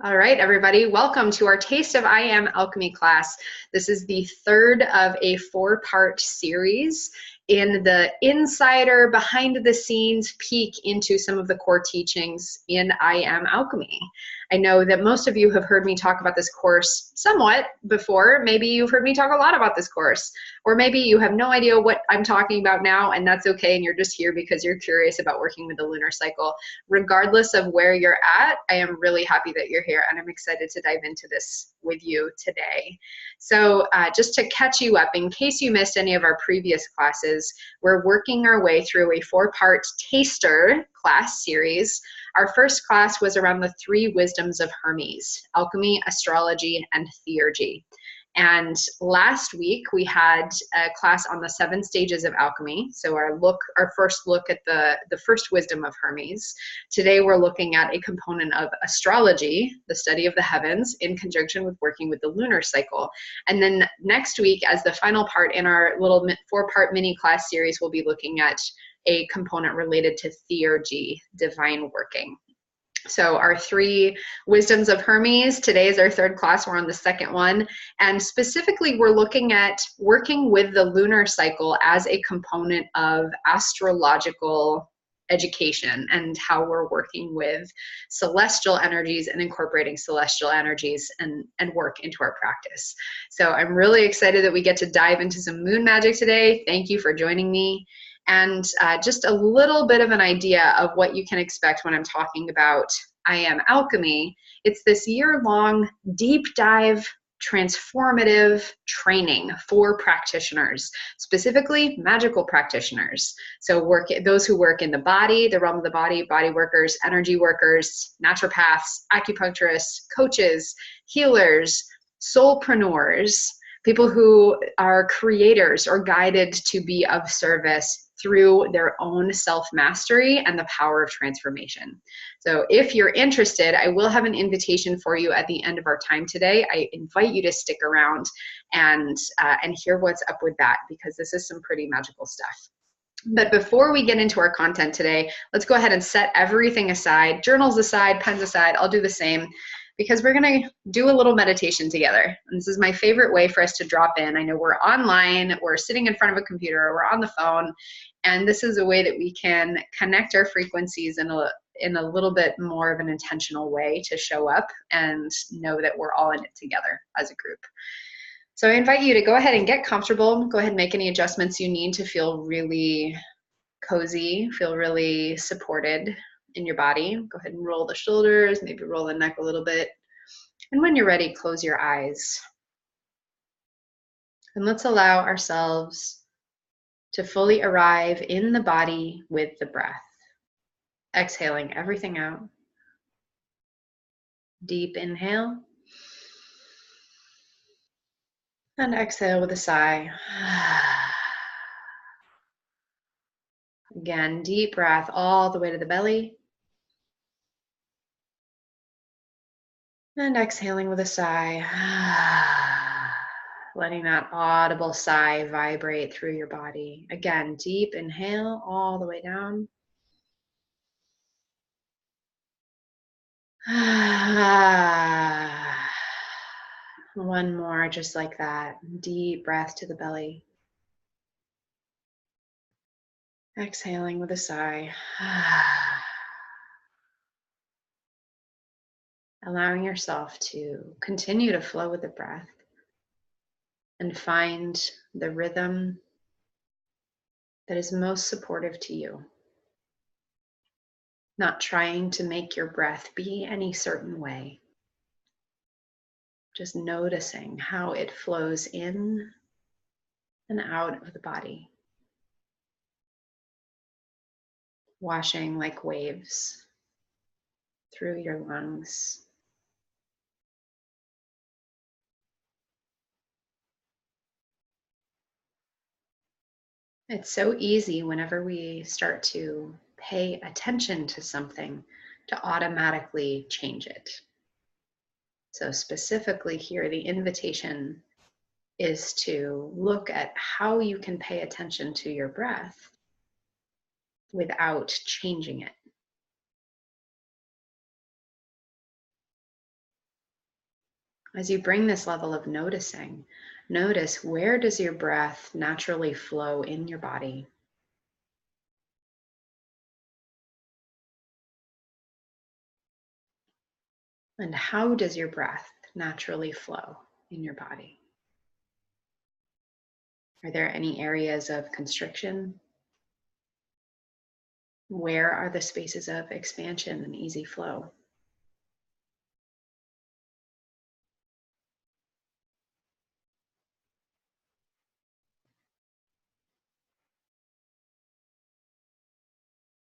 All right, everybody, welcome to our Taste of I Am Alchemy class. This is the third of a four-part series in the insider, behind-the-scenes peek into some of the core teachings in I Am Alchemy. I know that most of you have heard me talk about this course somewhat before. Maybe you've heard me talk a lot about this course, or maybe you have no idea what I'm talking about now, and that's okay, and you're just here because you're curious about working with the lunar cycle. Regardless of where you're at, I am really happy that you're here, and I'm excited to dive into this with you today. So just to catch you up, in case you missed any of our previous classes, we're working our way through a four-part taster class series. Our first class was around the Three Wisdoms of Hermes: Alchemy, Astrology, and Theurgy. And last week we had a class on the 7 stages of alchemy. So our first look at the first wisdom of Hermes. Today we're looking at a component of astrology, the study of the heavens, in conjunction with working with the lunar cycle. And then next week, as the final part in our little 4-part mini class series, we'll be looking at a component related to theurgy, divine working. So our 3 wisdoms of Hermes, today is our 3rd class, we're on the 2nd one, and specifically we're looking at working with the lunar cycle as a component of astrological education and how we're working with celestial energies and incorporating celestial energies and work into our practice. So I'm really excited that we get to dive into some moon magic today. Thank you for joining me. And just a little bit of an idea of what you can expect when I'm talking about I Am Alchemy. It's this year-long deep dive transformative training for practitioners, specifically magical practitioners. So those who work in the body, the realm of the body, body workers, energy workers, naturopaths, acupuncturists, coaches, healers, soulpreneurs, people who are creators or guided to be of service through their own self-mastery and the power of transformation. So if you're interested, I will have an invitation for you at the end of our time today. I invite you to stick around and hear what's up with that, because this is some pretty magical stuff. But before we get into our content today, let's go ahead and set everything aside, journals aside, pens aside. I'll do the same, because we're going to do a little meditation together. And this is my favorite way for us to drop in. I know we're online, we're sitting in front of a computer, we're on the phone, and this is a way that we can connect our frequencies in a little bit more of an intentional way to show up and know that we're all in it together as a group. So I invite you to go ahead and get comfortable. Go ahead and make any adjustments you need to feel really cozy, feel really supported in your body. Go ahead and roll the shoulders, maybe roll the neck a little bit. And when you're ready, close your eyes. And let's allow ourselves to fully arrive in the body with the breath. Exhaling everything out. Deep inhale. And exhale with a sigh. Again, deep breath all the way to the belly. And exhaling with a sigh. Letting that audible sigh vibrate through your body. Again, deep inhale all the way down. One more, just like that. Deep breath to the belly. Exhaling with a sigh. Allowing yourself to continue to flow with the breath and find the rhythm that is most supportive to you. Not trying to make your breath be any certain way. Just noticing how it flows in and out of the body. Washing like waves through your lungs. It's so easy whenever we start to pay attention to something to automatically change it. So specifically here, the invitation is to look at how you can pay attention to your breath without changing it. As you bring this level of noticing, notice, where does your breath naturally flow in your body? And how does your breath naturally flow in your body? Are there any areas of constriction? Where are the spaces of expansion and easy flow?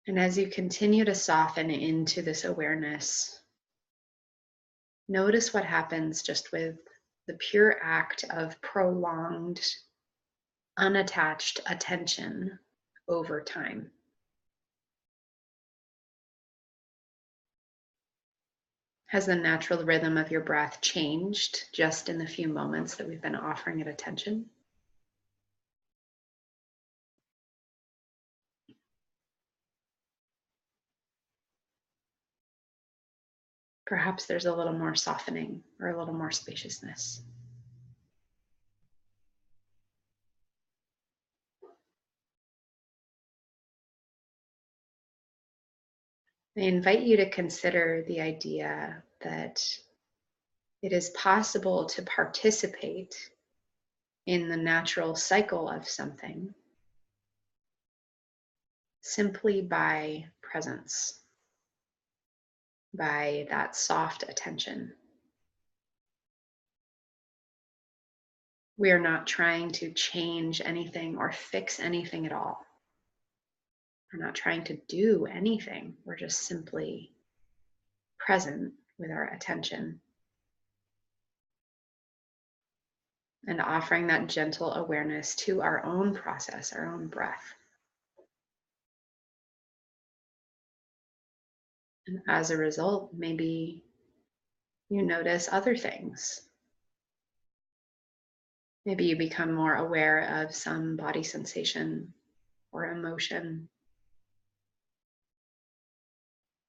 And as you continue to soften into this awareness, notice what happens just with the pure act of prolonged, unattached attention over time. Has the natural rhythm of your breath changed just in the few moments that we've been offering it attention? Perhaps there's a little more softening or a little more spaciousness. I invite you to consider the idea that it is possible to participate in the natural cycle of something simply by presence, by that soft attention. We are not trying to change anything or fix anything at all. We're not trying to do anything. We're just simply present with our attention and offering that gentle awareness to our own process, our own breath. And as a result, maybe you notice other things. Maybe you become more aware of some body sensation or emotion.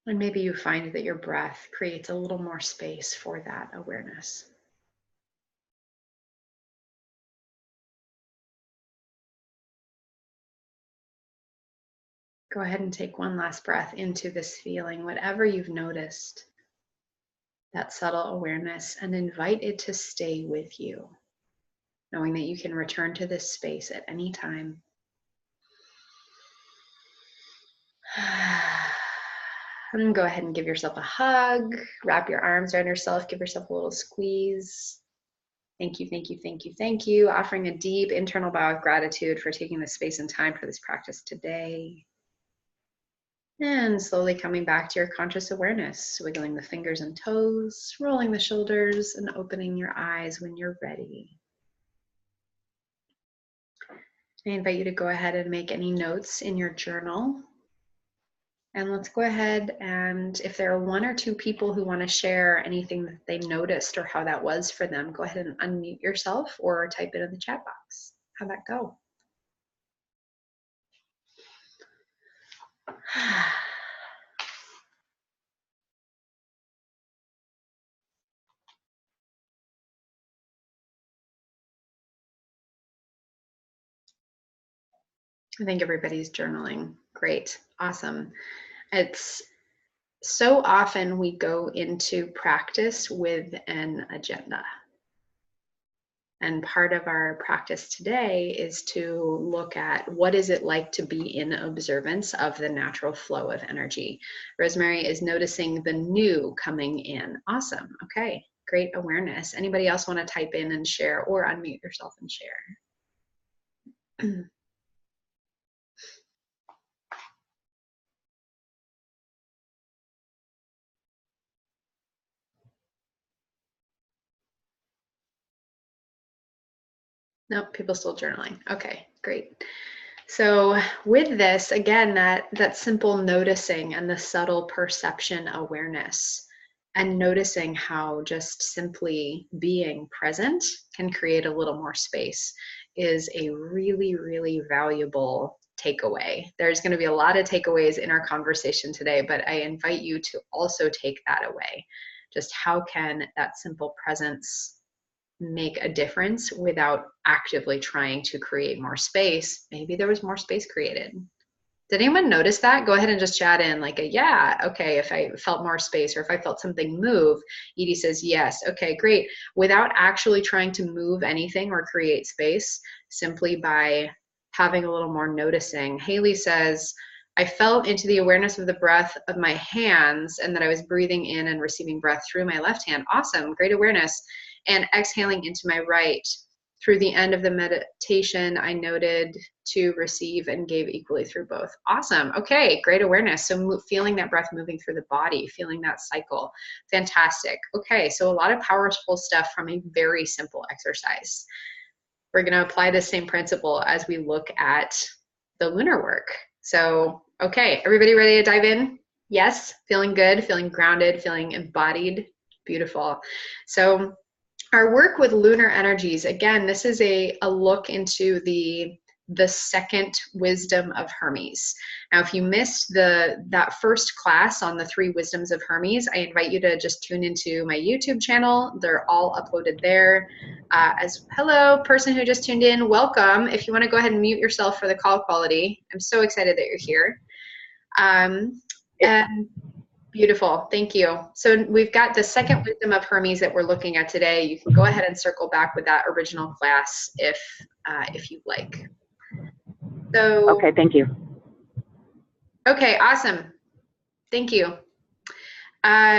And maybe you find that your breath creates a little more space for that awareness. Go ahead and take one last breath into this feeling, whatever you've noticed, that subtle awareness, and invite it to stay with you, knowing that you can return to this space at any time. And go ahead and give yourself a hug, wrap your arms around yourself, give yourself a little squeeze. Thank you, thank you, thank you, thank you. Offering a deep internal bow of gratitude for taking the space and time for this practice today. And slowly coming back to your conscious awareness, wiggling the fingers and toes, rolling the shoulders, and opening your eyes when you're ready. I invite you to go ahead and make any notes in your journal. And let's go ahead and if there are one or two people who want to share anything that they noticed or how that was for them, go ahead and unmute yourself or type it in the chat box. How'd that go? I think everybody's journaling. Great. Awesome. It's so often we go into practice with an agenda. And part of our practice today is to look at what is it like to be in observance of the natural flow of energy. Rosemary is noticing the new coming in. Awesome. Okay. Great awareness. Anybody else want to type in and share or unmute yourself and share? Nope, people still journaling. Okay, great. So with this, again, that simple noticing and the subtle perception awareness and noticing how just simply being present can create a little more space is a really, really valuable takeaway. There's going to be a lot of takeaways in our conversation today, but I invite you to also take that away. Just how can that simple presence make a difference without actively trying to create more space, maybe there was more space created. Did anyone notice that? Go ahead and just chat in like a yeah, okay, if I felt more space or if I felt something move. Edie says yes, okay, great. Without actually trying to move anything or create space, simply by having a little more noticing. Haley says, I felt into the awareness of the breath of my hands and that I was breathing in and receiving breath through my left hand. Awesome, great awareness. And exhaling into my right. Through the end of the meditation, I noted to receive and gave equally through both. Awesome. Okay, great awareness. So feeling that breath moving through the body, feeling that cycle. Fantastic. Okay, so a lot of powerful stuff from a very simple exercise. We're going to apply the same principle as we look at the lunar work. So, okay, everybody ready to dive in? Yes? Feeling good, feeling grounded, feeling embodied. Beautiful. So, our work with lunar energies, again, this is a look into the second wisdom of Hermes. Now, if you missed that first class on the Three Wisdoms of Hermes, I invite you to just tune into my YouTube channel. They're all uploaded there. Hello, person who just tuned in, welcome. If you want to go ahead and mute yourself for the call quality, I'm so excited that you're here. And beautiful, thank you. So we've got the second wisdom of Hermes that we're looking at today. You can go ahead and circle back with that original class if you'd like. So okay, thank you. Okay, awesome. Thank you.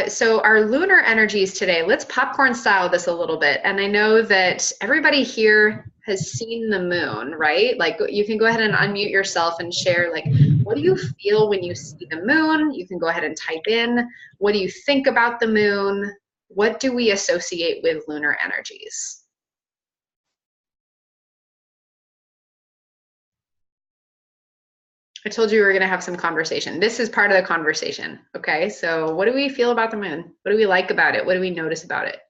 So our lunar energies today, let's popcorn style this a little bit. And I know that everybody here has seen the moon, right? Like you can go ahead and unmute yourself and share like, what do you feel when you see the moon? You can go ahead and type in, what do you think about the moon? What do we associate with lunar energies? I told you we were going to have some conversation. This is part of the conversation. Okay, so what do we feel about the moon? What do we like about it? What do we notice about it?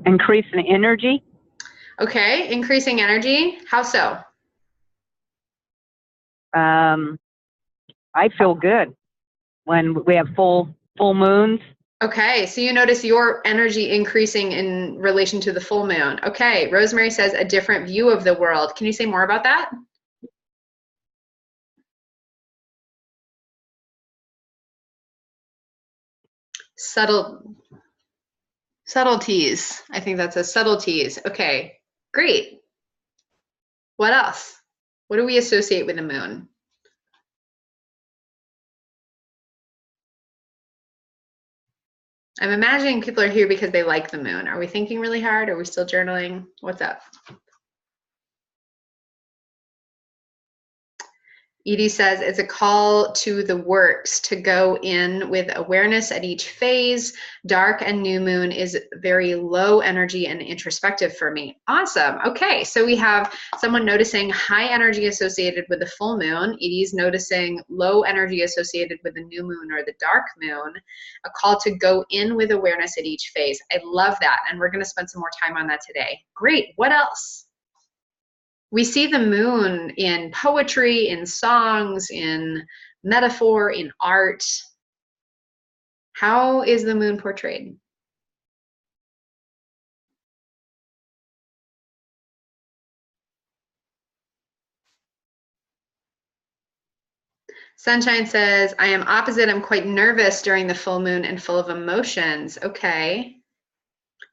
Increase in energy. Okay, increasing energy. How so? I feel good when we have full moons. Okay, so you notice your energy increasing in relation to the full moon. Okay, Rosemary says a different view of the world. Can you say more about that? Subtleties. I think that's a subtleties. Okay, great. What else? What do we associate with the moon? I'm imagining people are here because they like the moon. Are we thinking really hard? Are we still journaling? What's up? Edie says it's a call to the works to go in with awareness at each phase. Dark and new moon is very low energy and introspective for me. Awesome. Okay, so we have someone noticing high energy associated with the full moon. Edie's noticing low energy associated with the new moon or the dark moon. A call to go in with awareness at each phase. I love that, and we're going to spend some more time on that today. Great. What else? We see the moon in poetry, in songs, in metaphor, in art. How is the moon portrayed? Sunshine says, I am opposite. I'm quite nervous during the full moon and full of emotions. Okay.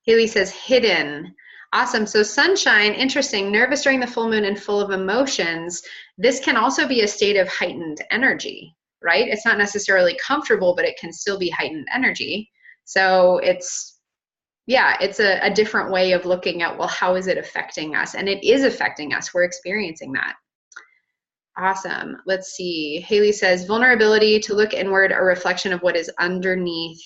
Haley says, hidden. Awesome. So Sunshine, interesting, nervous during the full moon and full of emotions. This can also be a state of heightened energy, right? It's not necessarily comfortable, but it can still be heightened energy. So it's a different way of looking at, well, how is it affecting us? And it is affecting us. We're experiencing that. Awesome. Let's see. Haley says, vulnerability to look inward, a reflection of what is underneath,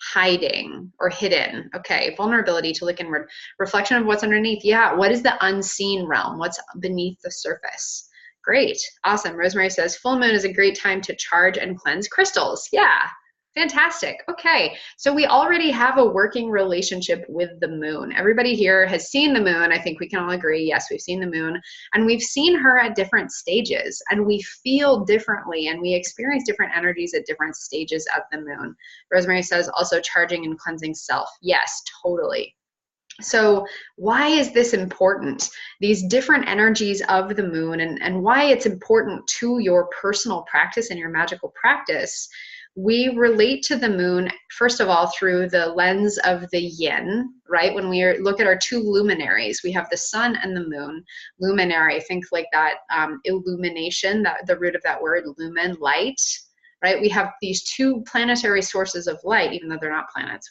hiding or hidden. Okay, vulnerability to look inward, reflection of what's underneath. Yeah, what is the unseen realm? What's beneath the surface? Great, awesome. Rosemary says, full moon is a great time to charge and cleanse crystals. Yeah, Fantastic. Okay. So we already have a working relationship with the moon. Everybody here has seen the moon. I think we can all agree. Yes, we've seen the moon, and we've seen her at different stages, and we feel differently, and we experience different energies at different stages of the moon. Rosemary says also charging and cleansing self. Yes, totally. So why is this important? These different energies of the moon, and why it's important to your personal practice and your magical practice. We relate to the moon, first of all, through the lens of the yin, right? When we look at our two luminaries, we have the sun and the moon. Luminary, think like that illumination, that the root of that word, lumen, light, right? We have these two planetary sources of light, even though they're not planets.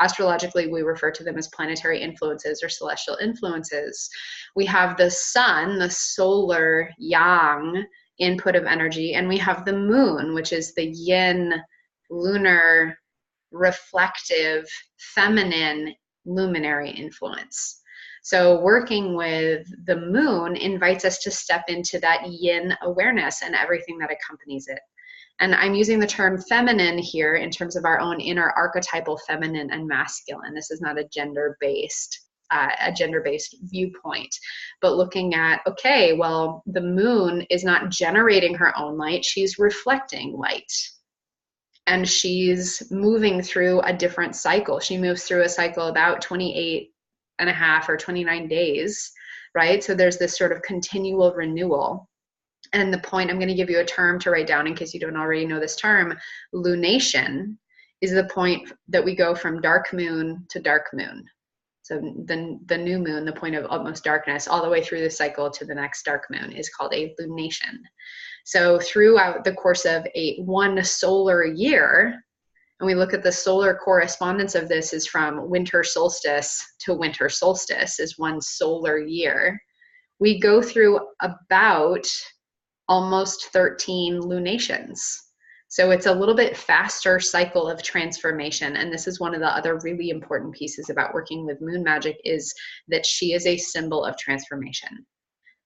Astrologically, we refer to them as planetary influences or celestial influences. We have the sun, the solar yang input of energy, and we have the moon, which is the yin, lunar, reflective, feminine, luminary influence. So working with the moon invites us to step into that yin awareness and everything that accompanies it. And I'm using the term feminine here in terms of our own inner archetypal feminine and masculine. This is not a gender-based viewpoint, but looking at, okay, well, the moon is not generating her own light, she's reflecting light. And she's moving through a different cycle. She moves through a cycle about 28 and a half or 29 days, right? So there's this sort of continual renewal. And the point, I'm going to give you a term to write down in case you don't already know this term, lunation is the point that we go from dark moon to dark moon. So the new moon, the point of utmost darkness, all the way through the cycle to the next dark moon is called a lunation. So throughout the course of one solar year, and we look at the solar correspondence of this is from winter solstice to winter solstice is one solar year. We go through about almost 13 lunations. So it's a little bit faster cycle of transformation. And this is one of the other really important pieces about working with moon magic is that she is a symbol of transformation,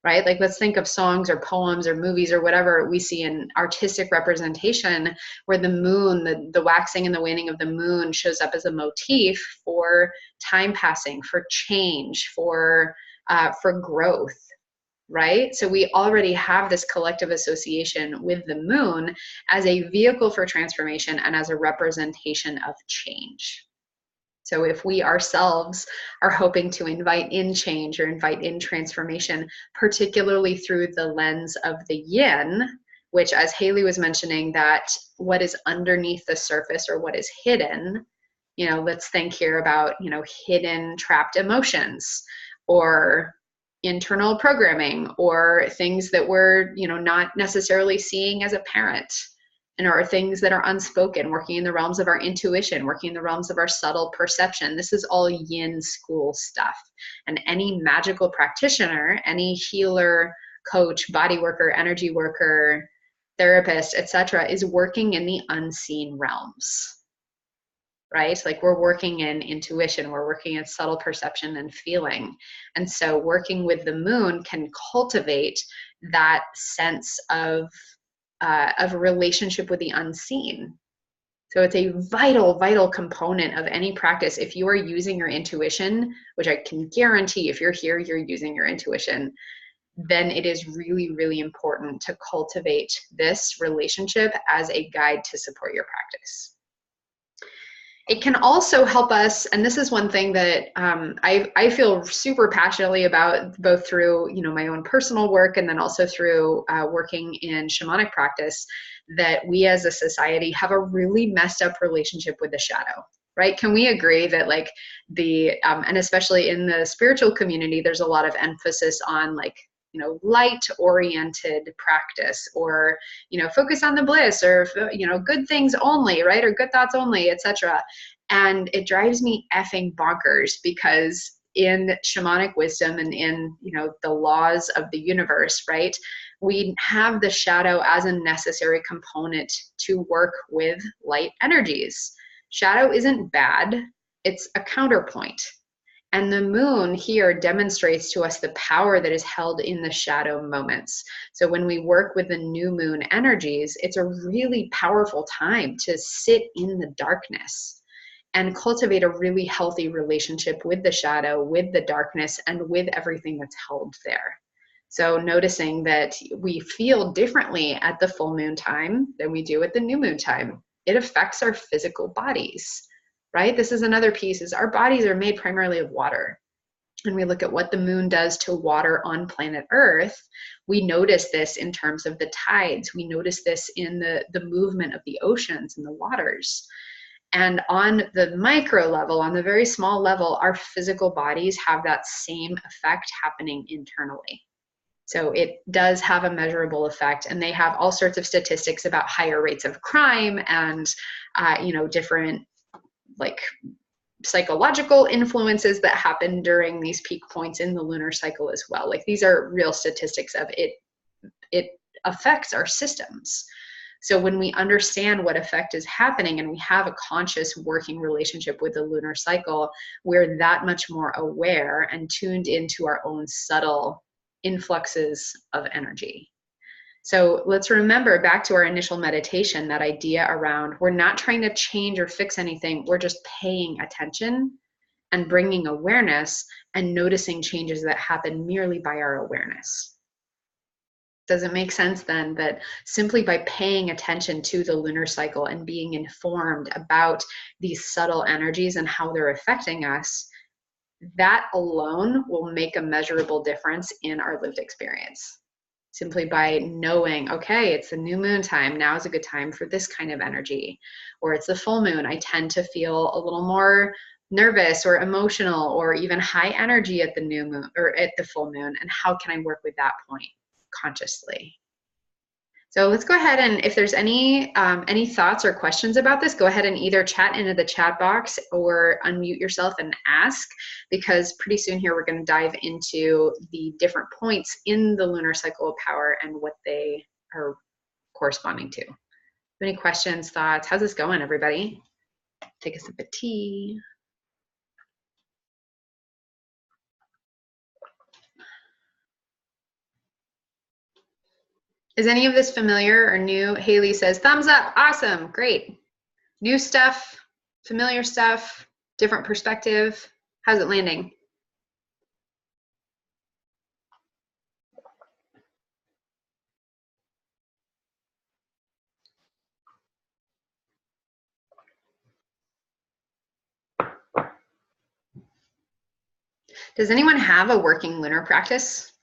right? Like let's think of songs or poems or movies or whatever we see in artistic representation where the moon, the waxing and the waning of the moon shows up as a motif for time passing, for change, for growth. Right? So we already have this collective association with the moon as a vehicle for transformation and as a representation of change. So if we ourselves are hoping to invite in change or invite in transformation, particularly through the lens of the yin, which as Haley was mentioning, that what is underneath the surface or what is hidden, let's think here about, hidden trapped emotions or internal programming or things that we're not necessarily seeing as a parent, and or things that are unspoken, working in the realms of our intuition, working in the realms of our subtle perception. This is all yin school stuff. And any magical practitioner, any healer, coach, body worker, energy worker, therapist, etc., is working in the unseen realms. Right? Like we're working in intuition, we're working in subtle perception and feeling. And so working with the moon can cultivate that sense of relationship with the unseen. So it's a vital, vital component of any practice. If you are using your intuition, which I can guarantee if you're here, you're using your intuition, then it is really, really important to cultivate this relationship as a guide to support your practice. It can also help us, and this is one thing that I feel super passionately about, both through my own personal work and then also through working in shamanic practice, that we as a society have a really messed up relationship with the shadow. Right? Can we agree that like and especially in the spiritual community, there's a lot of emphasis on like light-oriented practice, or focus on the bliss, or good things only, right? Or good thoughts only, etc. And it drives me effing bonkers, because in shamanic wisdom and in the laws of the universe, right, we have the shadow as a necessary component to work with light energies. Shadow isn't bad, it's a counterpoint. And the moon here demonstrates to us the power that is held in the shadow moments. So when we work with the new moon energies, it's a really powerful time to sit in the darkness and cultivate a really healthy relationship with the shadow, with the darkness, and with everything that's held there. So noticing that we feel differently at the full moon time than we do at the new moon time. It affects our physical bodies, right? This is another piece, is our bodies are made primarily of water. And we look at what the moon does to water on planet Earth. We notice this in terms of the tides. We notice this in the movement of the oceans and the waters. And on the micro level, on the very small level, our physical bodies have that same effect happening internally. So it does have a measurable effect, and they have all sorts of statistics about higher rates of crime and, different like psychological influences that happen during these peak points in the lunar cycle as well. Like, these are real statistics of it. It affects our systems. So when we understand what effect is happening and we have a conscious working relationship with the lunar cycle, we're that much more aware and tuned into our own subtle influxes of energy. So let's remember back to our initial meditation, that idea around we're not trying to change or fix anything. We're just paying attention and bringing awareness and noticing changes that happen merely by our awareness. Does it make sense then that simply by paying attention to the lunar cycle and being informed about these subtle energies and how they're affecting us, that alone will make a measurable difference in our lived experience? Simply by knowing, okay, it's the new moon time, now is a good time for this kind of energy. Or it's the full moon, I tend to feel a little more nervous or emotional or even high energy at the new moon or at the full moon, and how can I work with that point consciously? So let's go ahead, and if there's any thoughts or questions about this, go ahead and either chat into the chat box or unmute yourself and ask, because pretty soon here we're going to dive into the different points in the lunar cycle of power and what they are corresponding to. Any questions, thoughts? How's this going, everybody? Take a sip of tea. Is any of this familiar or new? Haley says, thumbs up, awesome, great. New stuff, familiar stuff, different perspective. How's it landing? Does anyone have a working lunar practice?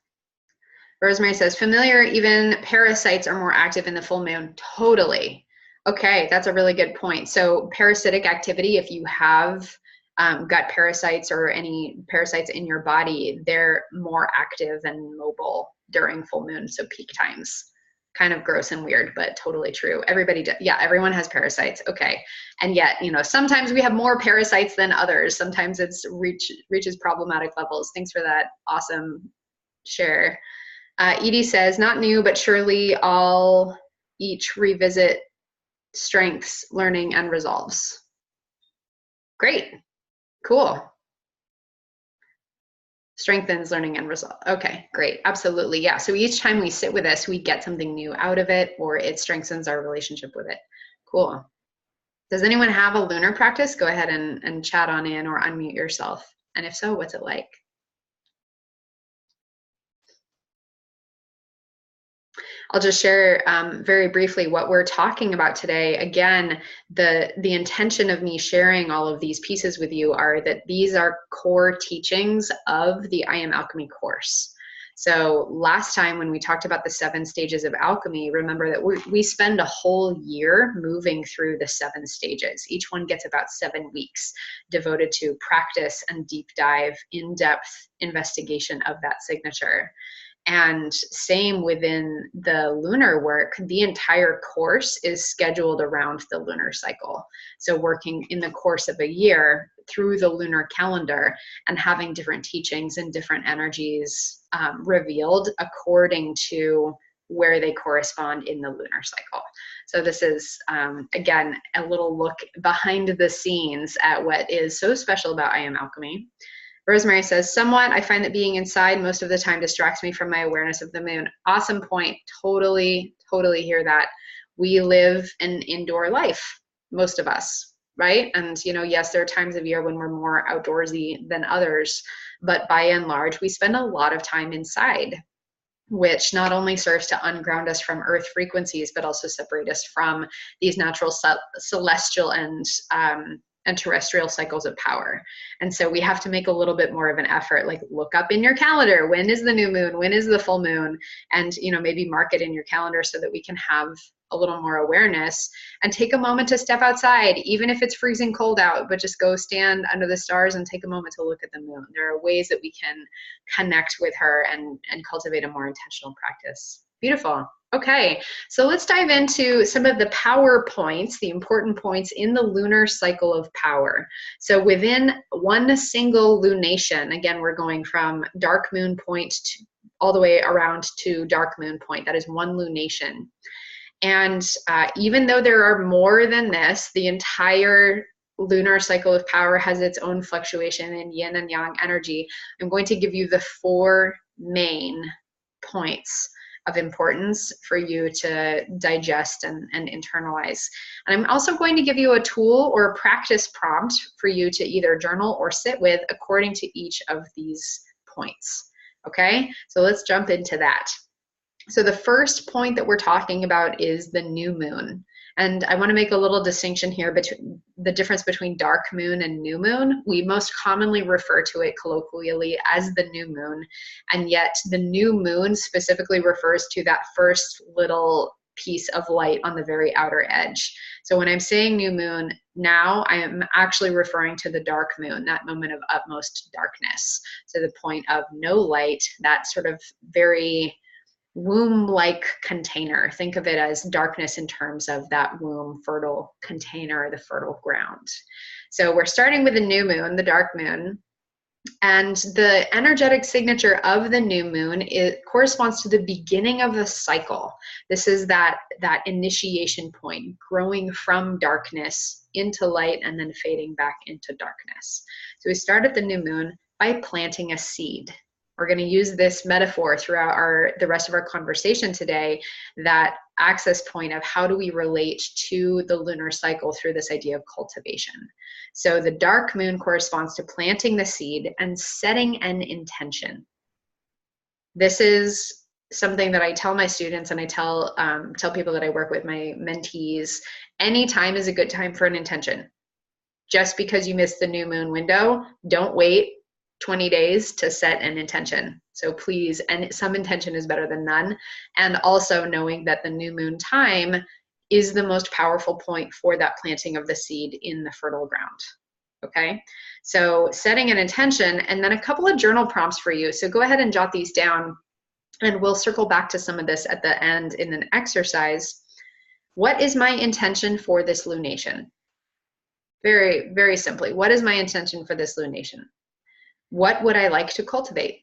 Rosemary says, familiar, even parasites are more active in the full moon. Totally. Okay, that's a really good point. So parasitic activity, if you have gut parasites or any parasites in your body, they're more active and mobile during full moon, so peak times. Kind of gross and weird, but totally true. Everybody does. Yeah, everyone has parasites. Okay. And yet, sometimes we have more parasites than others. Sometimes it's reaches problematic levels. Thanks for that awesome share. Edie says, not new, but surely I'll each revisit strengths, learning, and resolves. Great. Cool. Strengthens, learning, and resolve. Okay, great. Absolutely. Yeah. So each time we sit with this, we get something new out of it, or it strengthens our relationship with it. Cool. Does anyone have a lunar practice? Go ahead and chat on in or unmute yourself. And if so, what's it like? I'll just share very briefly what we're talking about today. Again, the intention of me sharing all of these pieces with you are that these are core teachings of the I AM Alchemy course. So last time when we talked about the 7 stages of alchemy, remember that we spend a whole year moving through the 7 stages. Each one gets about 7 weeks devoted to practice and deep dive, in-depth investigation of that signature. And same within the lunar work, the entire course is scheduled around the lunar cycle. So working in the course of a year through the lunar calendar and having different teachings and different energies revealed according to where they correspond in the lunar cycle. So this is, again, a little look behind the scenes at what is so special about I AM Alchemy. Rosemary says, somewhat, I find that being inside most of the time distracts me from my awareness of the moon. Awesome point. Totally, totally hear that. We live an indoor life, most of us, right? And, you know, yes, there are times of year when we're more outdoorsy than others, but by and large, we spend a lot of time inside, which not only serves to unground us from earth frequencies, but also separate us from these natural celestial and terrestrial cycles of power. And so we have to make a little bit more of an effort, like look up in your calendar, when is the new moon, when is the full moon, and, you know, maybe mark it in your calendar so that we can have a little more awareness, and take a moment to step outside, even if it's freezing cold out, but just go stand under the stars and take a moment to look at the moon. There are ways that we can connect with her and cultivate a more intentional practice. Beautiful. Okay, so let's dive into some of the power points, the important points in the lunar cycle of power. So within one single lunation, again, we're going from dark moon point to, all the way around to dark moon point. That is one lunation. And even though there are more than this, the entire lunar cycle of power has its own fluctuation in yin and yang energy. I'm going to give you the 4 main points of importance for you to digest and internalize. And I'm also going to give you a tool or a practice prompt for you to either journal or sit with according to each of these points. Okay, so let's jump into that. So the first point that we're talking about is the new moon. And I want to make a little distinction here between the difference between dark moon and new moon. We most commonly refer to it colloquially as the new moon, and yet the new moon specifically refers to that first little piece of light on the very outer edge. So when I'm saying new moon, now I am actually referring to the dark moon, that moment of utmost darkness. So the point of no light, that sort of very womb-like container. Think of it as darkness in terms of that womb, fertile container, the fertile ground. So we're starting with the new moon, the dark moon, and the energetic signature of the new moon, it corresponds to the beginning of the cycle. This is that initiation point, growing from darkness into light and then fading back into darkness. So we start at the new moon by planting a seed. We're going to use this metaphor throughout the rest of our conversation today, that access point of how do we relate to the lunar cycle through this idea of cultivation. So the dark moon corresponds to planting the seed and setting an intention. This is something that I tell my students, and I tell people that I work with, my mentees, any time is a good time for an intention. Just because you missed the new moon window, don't wait 20 days to set an intention. So please, and some intention is better than none. And also knowing that the new moon time is the most powerful point for that planting of the seed in the fertile ground. Okay, so setting an intention, and then a couple of journal prompts for you. So go ahead and jot these down, and we'll circle back to some of this at the end in an exercise. What is my intention for this lunation? Very, very simply, what is my intention for this lunation? What would I like to cultivate?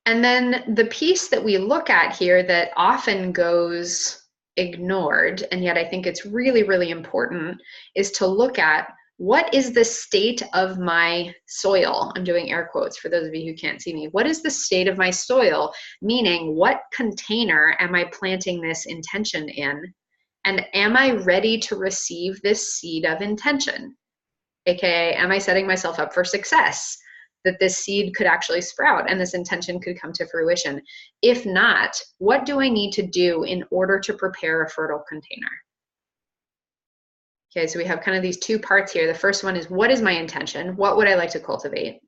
And then the piece that we look at here that often goes ignored, and yet I think it's really, really important, is to look at what is the state of my soil. I'm doing air quotes for those of you who can't see me. What is the state of my soil? Meaning, what container am I planting this intention in? And am I ready to receive this seed of intention? AKA, am I setting myself up for success? That this seed could actually sprout and this intention could come to fruition. If not, what do I need to do in order to prepare a fertile container? Okay, so we have kind of these 2 parts here. The first one is, what is my intention? What would I like to cultivate?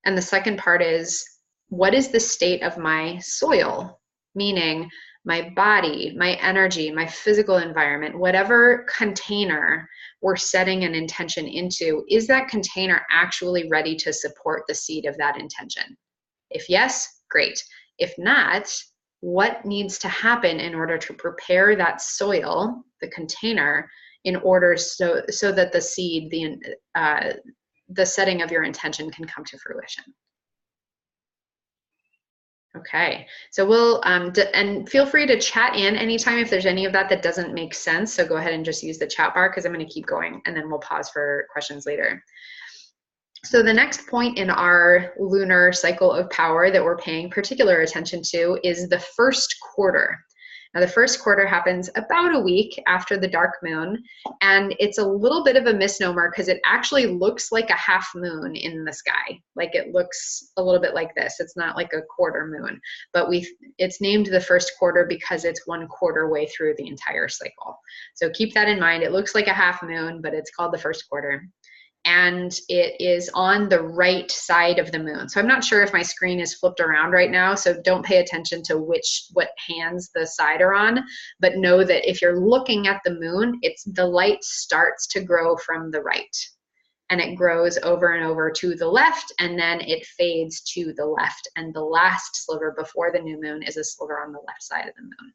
And the second part is, what is the state of my soil? Meaning, my body, my energy, my physical environment, whatever container we're setting an intention into, is that container actually ready to support the seed of that intention? If yes, great. If not, what needs to happen in order to prepare that soil, the container, in order so that the seed, the setting of your intention can come to fruition? Okay, so we'll, and feel free to chat in anytime if there's any of that that doesn't make sense. So go ahead and just use the chat bar because I'm going to keep going and then we'll pause for questions later. So the next point in our lunar cycle of power that we're paying particular attention to is the first quarter. Now, the first quarter happens about a week after the dark moon, and it's a little bit of a misnomer because it actually looks like a half moon in the sky. Like it looks a little bit like this. It's not like a quarter moon, but it's named the first quarter because it's 1/4 way through the entire cycle. So keep that in mind. It looks like a half moon, but it's called the first quarter. And it is on the right side of the moon. So I'm not sure if my screen is flipped around right now, so don't pay attention to what hands the side are on, but know that if you're looking at the moon, the light starts to grow from the right. And it grows over and over to the left, and then it fades to the left. And the last sliver before the new moon is a sliver on the left side of the moon.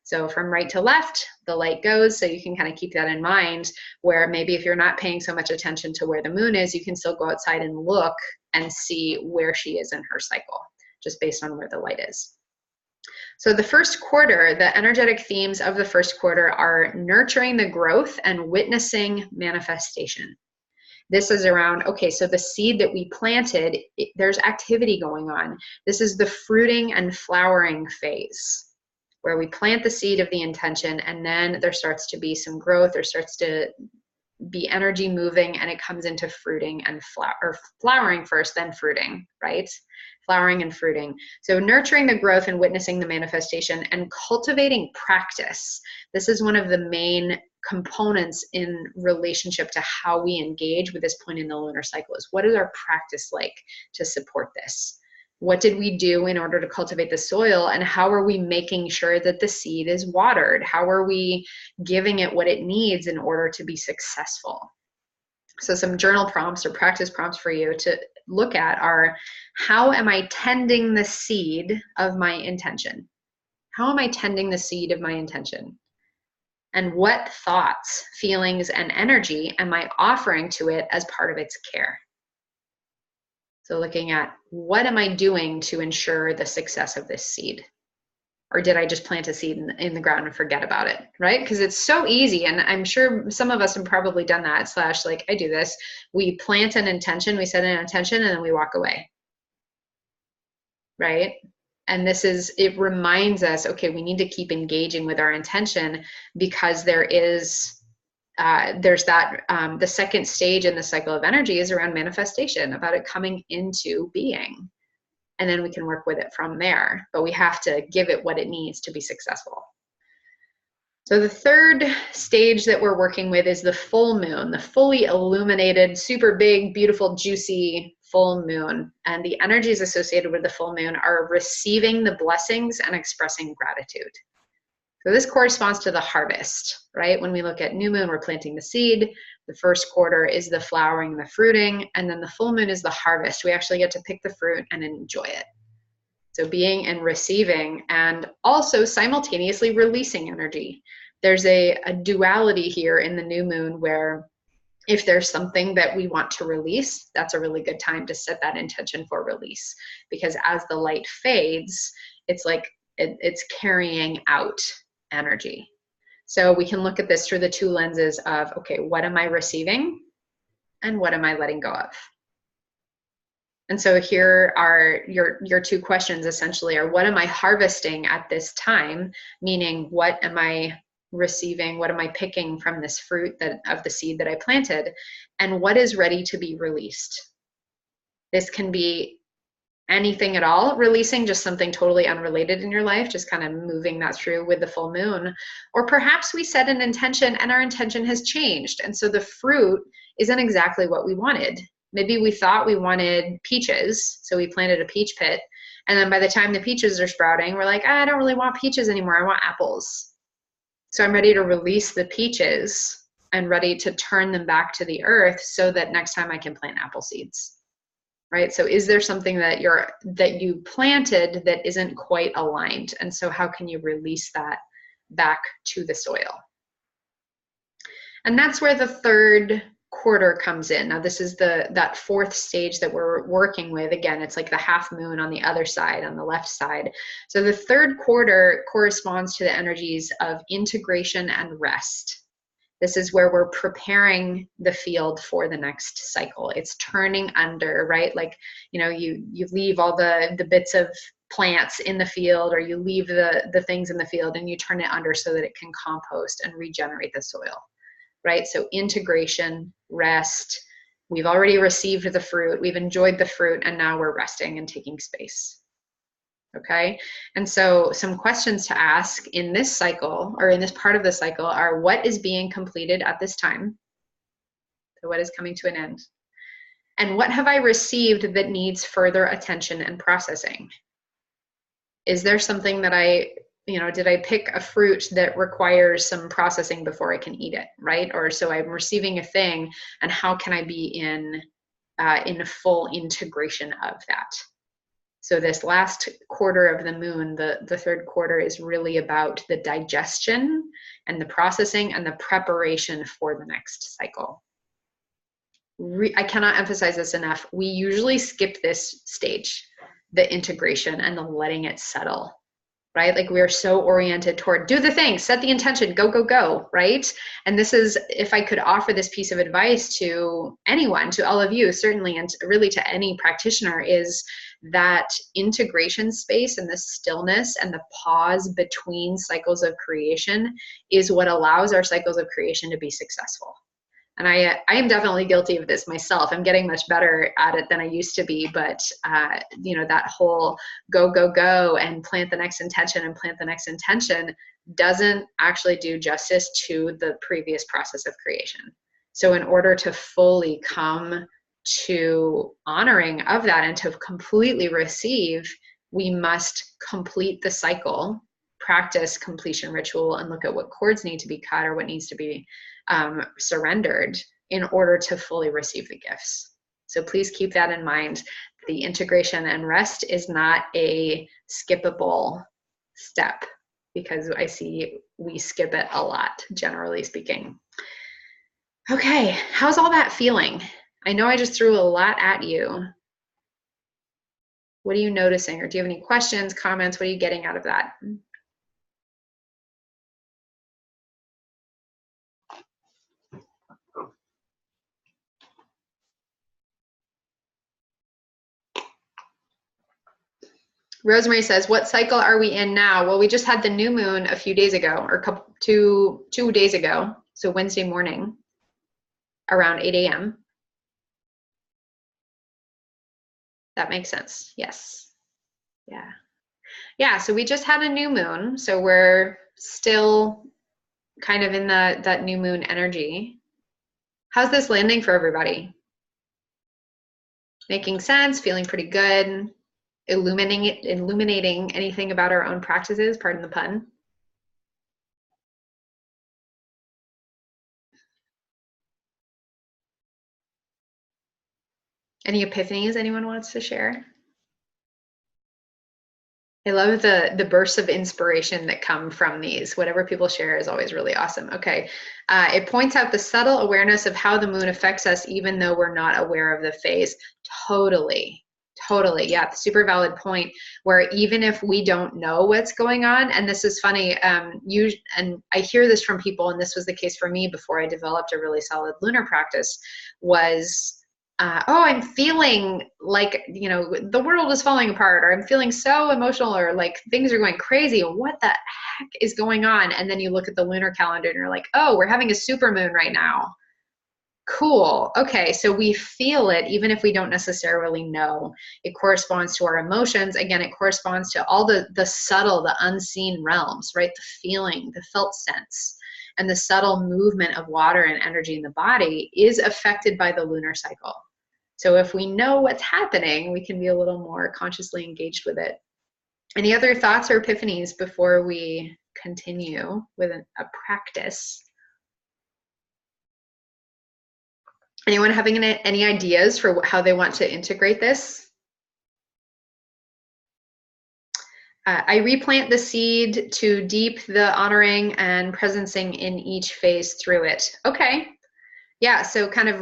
So from right to left, the light goes, so you can kind of keep that in mind, where maybe if you're not paying so much attention to where the moon is, you can still go outside and look and see where she is in her cycle, just based on where the light is. So the first quarter, the energetic themes of the first quarter are nurturing the growth and witnessing manifestation. This is around, okay, so the seed that we planted, there's activity going on. This is the fruiting and flowering phase, where we plant the seed of the intention, and then there starts to be some growth, there starts to be energy moving, and it comes into fruiting and flowering first, then fruiting, right? Flowering and fruiting. So nurturing the growth and witnessing the manifestation and cultivating practice. This is one of the main components in relationship to how we engage with this point in the lunar cycle. Is what is our practice like to support this? What did we do in order to cultivate the soil, and how are we making sure that the seed is watered? How are we giving it what it needs in order to be successful? So some journal prompts or practice prompts for you to look at are, how am I tending the seed of my intention? How am I tending the seed of my intention? And what thoughts, feelings, and energy am I offering to it as part of its care? So looking at, what am I doing to ensure the success of this seed? Or did I just plant a seed in the ground and forget about it, right? Because it's so easy, and I'm sure some of us have probably done that, / like I do this. We plant an intention, we set an intention, and then we walk away, right? And it reminds us, okay, we need to keep engaging with our intention, because there's that, the second stage in the cycle of energy is around manifestation, about it coming into being. And then we can work with it from there, but we have to give it what it needs to be successful. So the third stage that we're working with is the full moon, the fully illuminated, super big, beautiful, juicy full moon. And the energies associated with the full moon are receiving the blessings and expressing gratitude. So this corresponds to the harvest, right? When we look at new moon, we're planting the seed. The first quarter is the flowering, the fruiting, and then the full moon is the harvest. We actually get to pick the fruit and enjoy it. So being and receiving, and also simultaneously releasing energy. There's a duality here in the new moon, where if there's something that we want to release, that's a really good time to set that intention for release. Because as the light fades, it's like it's carrying out energy. So we can look at this through the two lenses of, okay, what am I receiving and what am I letting go of? And so here are your two questions essentially are, what am I harvesting at this time? Meaning, what am I receiving? What am I picking from this fruit of the seed that I planted? And what is ready to be released? This can be anything at all, releasing just something totally unrelated in your life, just kind of moving that through with the full moon. Or perhaps we set an intention and our intention has changed. And so the fruit isn't exactly what we wanted. Maybe we thought we wanted peaches, so we planted a peach pit. And then by the time the peaches are sprouting, we're like, I don't really want peaches anymore. I want apples. So I'm ready to release the peaches and ready to turn them back to the earth so that next time I can plant apple seeds. Right? So is there something that you planted that isn't quite aligned? And so how can you release that back to the soil? And that's where the third quarter comes in. Now this is that fourth stage that we're working with. Again, it's like the half moon on the other side, on the left side. So the third quarter corresponds to the energies of integration and rest. This is where we're preparing the field for the next cycle. It's turning under, right? Like, you know, you leave all the bits of plants in the field, or you leave the things in the field and you turn it under so that it can compost and regenerate the soil. Right? So integration, rest, we've already received the fruit, we've enjoyed the fruit, and now we're resting and taking space. Okay? And so some questions to ask in this cycle, or in this part of the cycle, are what is being completed at this time? So what is coming to an end? And what have I received that needs further attention and processing? Is there something that did I pick a fruit that requires some processing before I can eat it, right? Or so I'm receiving a thing, and how can I be in full integration of that? So this last quarter of the moon, the third quarter, is really about the digestion and the processing and the preparation for the next cycle. I cannot emphasize this enough. We usually skip this stage, the integration and the letting it settle. Right? Like we are so oriented toward do the thing, set the intention, go, go, go, right? And this is, if I could offer this piece of advice to anyone, to all of you, certainly, and really to any practitioner, is that integration space and the stillness and the pause between cycles of creation is what allows our cycles of creation to be successful. And I am definitely guilty of this myself. I'm getting much better at it than I used to be, but that whole go, go, go and plant the next intention and plant the next intention doesn't actually do justice to the previous process of creation. So in order to fully come to honoring of that and to completely receive, we must complete the cycle, practice completion ritual, and look at what cords need to be cut or what needs to be surrendered in order to fully receive the gifts. So please keep that in mind. The integration and rest is not a skippable step, because I see we skip it a lot, generally speaking. Okay, how's all that feeling? I know I just threw a lot at you. What are you noticing? Or do you have any questions, comments? What are you getting out of that? Rosemary says, what cycle are we in now? Well, we just had the new moon a few days ago, or two days ago. So Wednesday morning around 8 a.m. That makes sense. Yes. Yeah. Yeah. So we just had a new moon. So we're still kind of in that new moon energy. How's this landing for everybody? Making sense? Feeling pretty good? Illuminating anything about our own practices, pardon the pun. Any epiphanies anyone wants to share? I love the bursts of inspiration that come from these. Whatever people share is always really awesome. Okay, it points out the subtle awareness of how the moon affects us even though we're not aware of the phase. Totally, yeah, super valid point, where even if we don't know what's going on, and this is funny, and I hear this from people, and this was the case for me before I developed a really solid lunar practice, was, I'm feeling like, the world is falling apart, or I'm feeling so emotional, or like things are going crazy. What the heck is going on? And then you look at the lunar calendar and you're like, oh, we're having a supermoon right now. Cool. Okay, so we feel it even if we don't necessarily know. It corresponds to our emotions. Again, it corresponds to all the subtle, the unseen realms, right? The feeling, the felt sense, and the subtle movement of water and energy in the body is affected by the lunar cycle. So if we know what's happening, we can be a little more consciously engaged with it. Any other thoughts or epiphanies before we continue with a practice? Anyone having any ideas for how they want to integrate this? I replant the seed to deep the honoring and presencing in each phase through it. Okay. Yeah, so kind of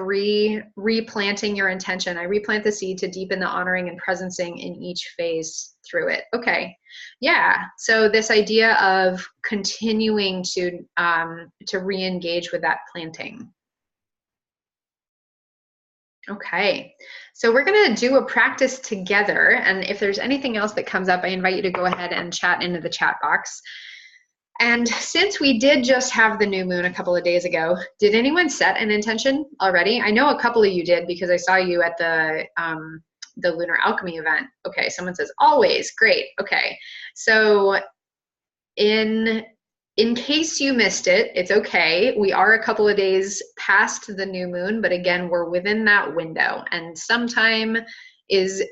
replanting your intention. I replant the seed to deepen the honoring and presencing in each phase through it. Okay, yeah. So this idea of continuing to re-engage with that planting. Okay, so we're gonna do a practice together, and if there's anything else that comes up, I invite you to go ahead and chat into the chat box. And since we did just have the new moon a couple of days ago, did anyone set an intention already? I know a couple of you did because I saw you at the Lunar Alchemy event. Okay, someone says always. Great. Okay, so in case you missed it, it's okay. We are a couple of days past the new moon, but again, we're within that window, and sometime is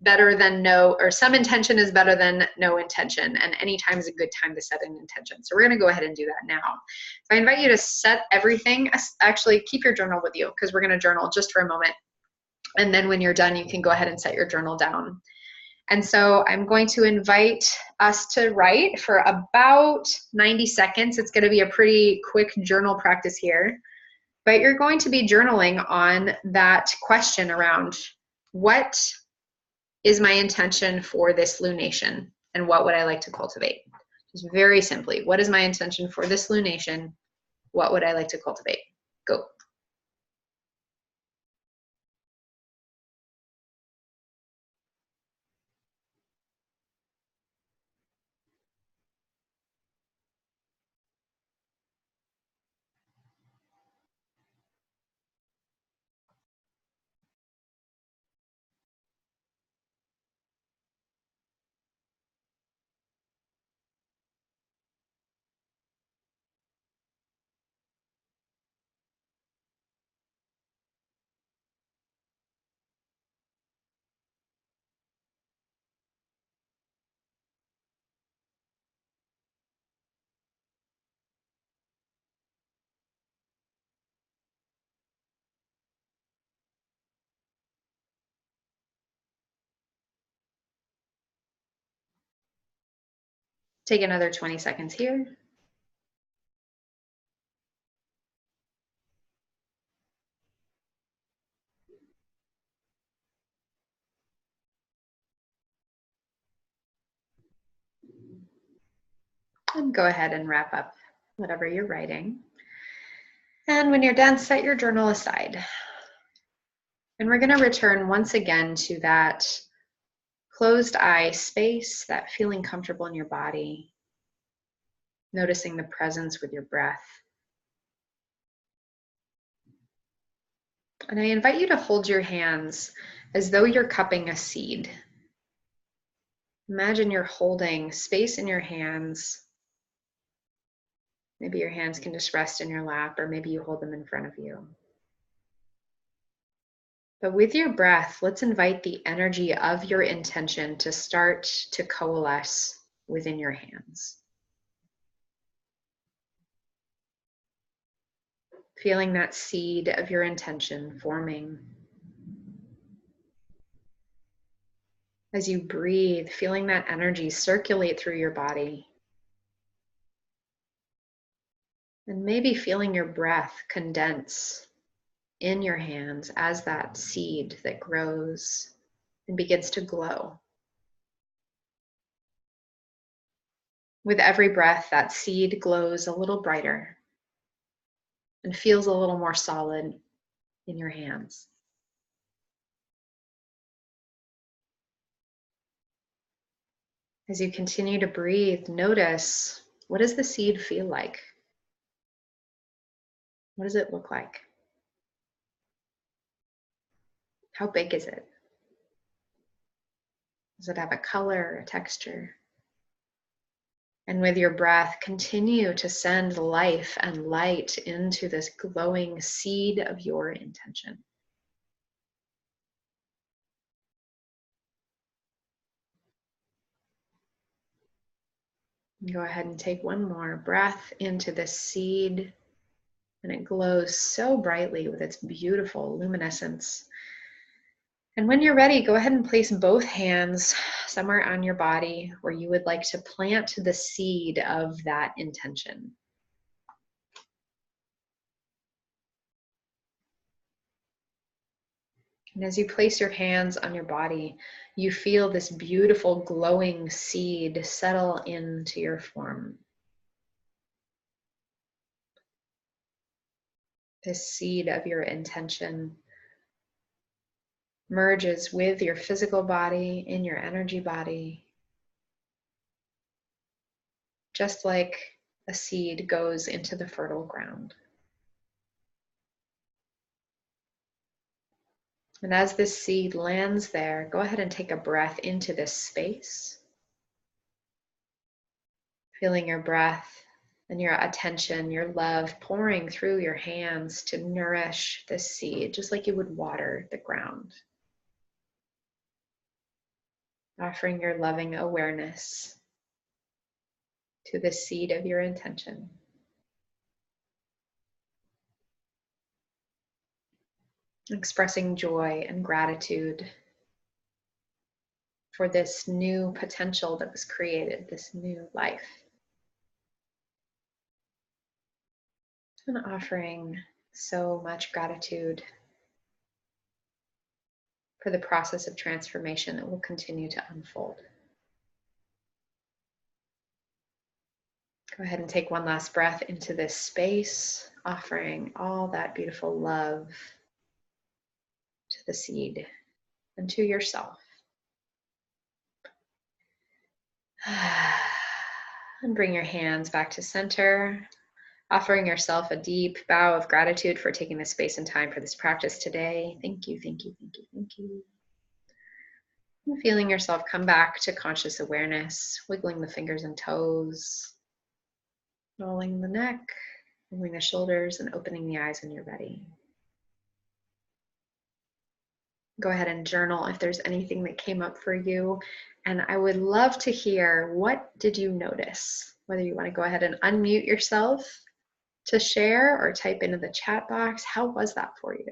better than no, or some intention is better than no intention, and any time is a good time to set an intention. So we're going to go ahead and do that now. So I invite you to set everything. Actually, keep your journal with you because we're going to journal just for a moment, and then when you're done, you can go ahead and set your journal down. And so I'm going to invite us to write for about 90 seconds. It's going to be a pretty quick journal practice here, but you're going to be journaling on that question around what is my intention for this lunation, and what would I like to cultivate? Just very simply, what is my intention for this lunation? What would I like to cultivate? Go. Take another 20 seconds here. And go ahead and wrap up whatever you're writing. And when you're done, set your journal aside. And we're going to return once again to that closed eye space, that feeling comfortable in your body, noticing the presence with your breath. And I invite you to hold your hands as though you're cupping a seed. Imagine you're holding space in your hands. Maybe your hands can just rest in your lap, or maybe you hold them in front of you. But with your breath, let's invite the energy of your intention to start to coalesce within your hands. Feeling that seed of your intention forming. As you breathe, feeling that energy circulate through your body. And maybe feeling your breath condense in your hands as that seed that grows and begins to glow. With every breath, that seed glows a little brighter and feels a little more solid in your hands. As you continue to breathe, notice, what does the seed feel like? What does it look like? How big is it? Does it have a color, a texture? And with your breath, continue to send life and light into this glowing seed of your intention. Go ahead and take one more breath into this seed, and it glows so brightly with its beautiful luminescence. And when you're ready, go ahead and place both hands somewhere on your body where you would like to plant the seed of that intention. And as you place your hands on your body, you feel this beautiful glowing seed settle into your form. This seed of your intention merges with your physical body in your energy body, just like a seed goes into the fertile ground. And as this seed lands there, go ahead and take a breath into this space, feeling your breath and your attention, your love pouring through your hands to nourish this seed, just like you would water the ground. Offering your loving awareness to the seed of your intention. Expressing joy and gratitude for this new potential that was created, this new life. And offering so much gratitude for the process of transformation that will continue to unfold. Go ahead and take one last breath into this space, offering all that beautiful love to the seed and to yourself. And bring your hands back to center, offering yourself a deep bow of gratitude for taking the space and time for this practice today. Thank you, thank you, thank you, thank you. And feeling yourself come back to conscious awareness, wiggling the fingers and toes, rolling the neck, moving the shoulders, and opening the eyes when you're ready. Go ahead and journal if there's anything that came up for you. And I would love to hear, what did you notice? Whether you want to go ahead and unmute yourself to share or type into the chat box. How was that for you?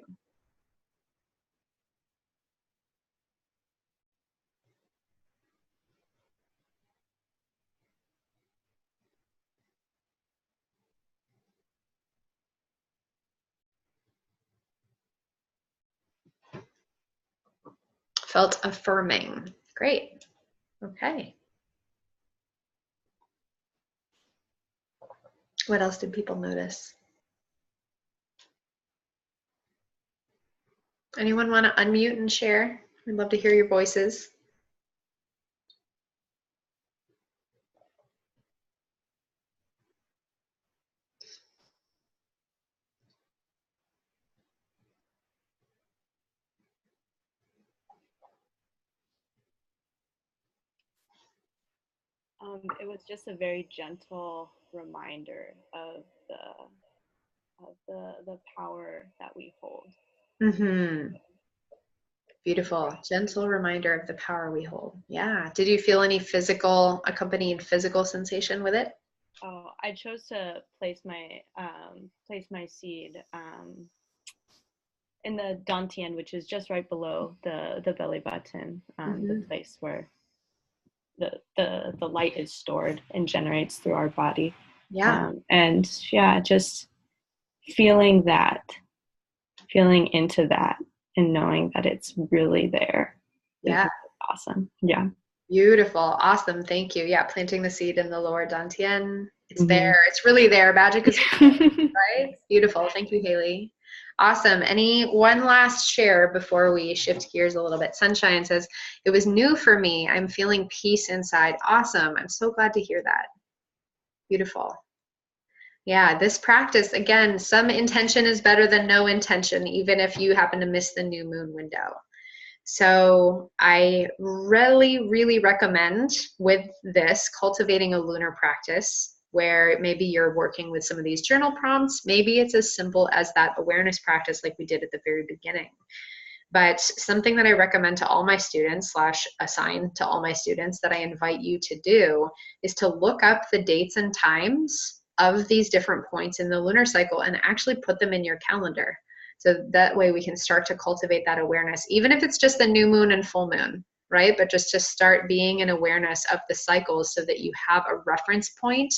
Felt affirming. Great. Okay. What else did people notice? Anyone want to unmute and share? We'd love to hear your voices. It was just a very gentle reminder of the power that we hold. Mm-hmm. Beautiful. Gentle reminder of the power we hold. Yeah. Did you feel any accompanying physical sensation with it? Oh, I chose to place my seed in the dantian, which is just right below the belly button, the place where the light is stored and generates through our body. Yeah. And yeah, just feeling into that and knowing that it's really there. Yeah. Awesome. Yeah. Beautiful. Awesome. Thank you. Yeah. Planting the seed in the lower dantian. It's there. It's really there. Magic is real, right? Beautiful. Thank you, Haley. Awesome. Any one last share before we shift gears a little bit? Sunshine says, it was new for me. I'm feeling peace inside. Awesome. I'm so glad to hear that. Beautiful. Yeah, this practice, again, some intention is better than no intention, even if you happen to miss the new moon window. So I really, really recommend with this cultivating a lunar practice where maybe you're working with some of these journal prompts. Maybe it's as simple as that awareness practice like we did at the very beginning. But something that I recommend to all my students / assign to all my students that I invite you to do is to look up the dates and times of these different points in the lunar cycle and actually put them in your calendar. So that way we can start to cultivate that awareness, even if it's just the new moon and full moon, right? But just to start being an awareness of the cycles so that you have a reference point.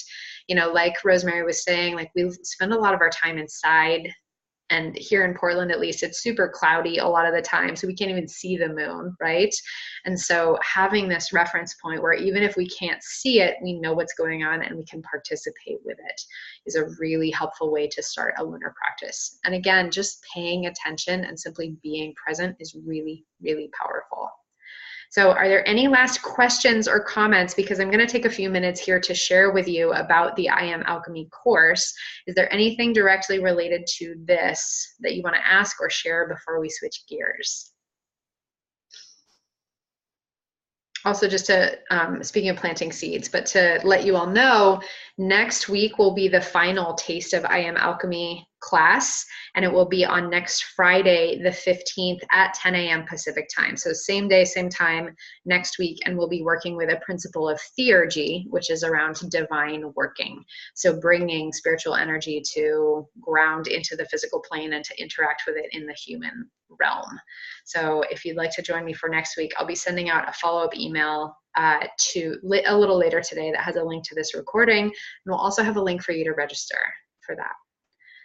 You know, like Rosemary was saying, like we spend a lot of our time inside And here in Portland, at least, it's super cloudy a lot of the time, so we can't even see the moon, right? And so having this reference point where even if we can't see it, we know what's going on and we can participate with it is a really helpful way to start a lunar practice. And again, just paying attention and simply being present is really, really powerful. So are there any last questions or comments? Because I'm going to take a few minutes here to share with you about the I Am Alchemy course. Is there anything directly related to this that you want to ask or share before we switch gears? Also, just to, speaking of planting seeds, but to let you all know, next week will be the final Taste of I Am Alchemy class, and it will be on next Friday, the 15th at 10 a.m. Pacific time. So same day, same time next week, and we'll be working with a principle of theurgy, which is around divine working. So bringing spiritual energy to ground into the physical plane and to interact with it in the human realm. So if you'd like to join me for next week, I'll be sending out a follow-up email a little later today that has a link to this recording, and we'll also have a link for you to register for that.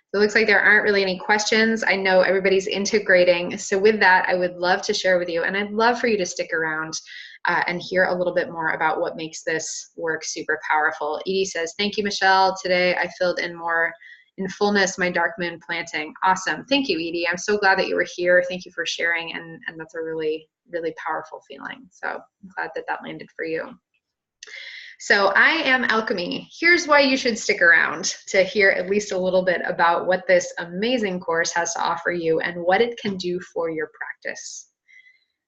So it looks like there aren't really any questions. I know everybody's integrating. So with that, I would love to share with you, and I'd love for you to stick around and hear a little bit more about what makes this work super powerful. Edie says, thank you, Michelle. Today I filled in more in fullness my dark moon planting. Awesome. Thank you, Edie. I'm so glad that you were here. Thank you for sharing. And that's a really, really powerful feeling. So I'm glad that that landed for you. So I Am Alchemy. Here's why you should stick around to hear at least a little bit about what this amazing course has to offer you and what it can do for your practice.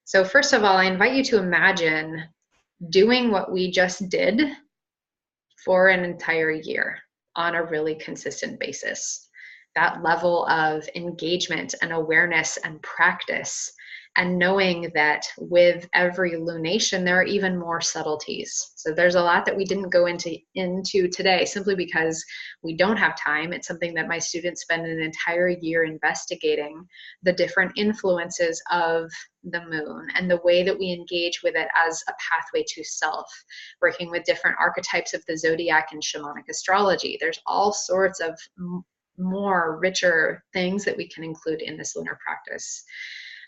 So first of all, I invite you to imagine doing what we just did for an entire year on a really consistent basis. That level of engagement and awareness and practice, and knowing that with every lunation, there are even more subtleties. So there's a lot that we didn't go into today simply because we don't have time. It's something that my students spend an entire year investigating, the different influences of the moon and the way that we engage with it as a pathway to self, working with different archetypes of the zodiac and shamanic astrology. There's all sorts of more richer things that we can include in this lunar practice.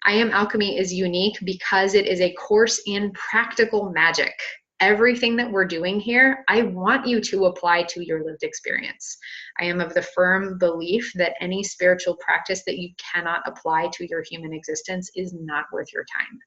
I Am Alchemy is unique because it is a course in practical magic. Everything that we're doing here, I want you to apply to your lived experience. I am of the firm belief that any spiritual practice that you cannot apply to your human existence is not worth your time.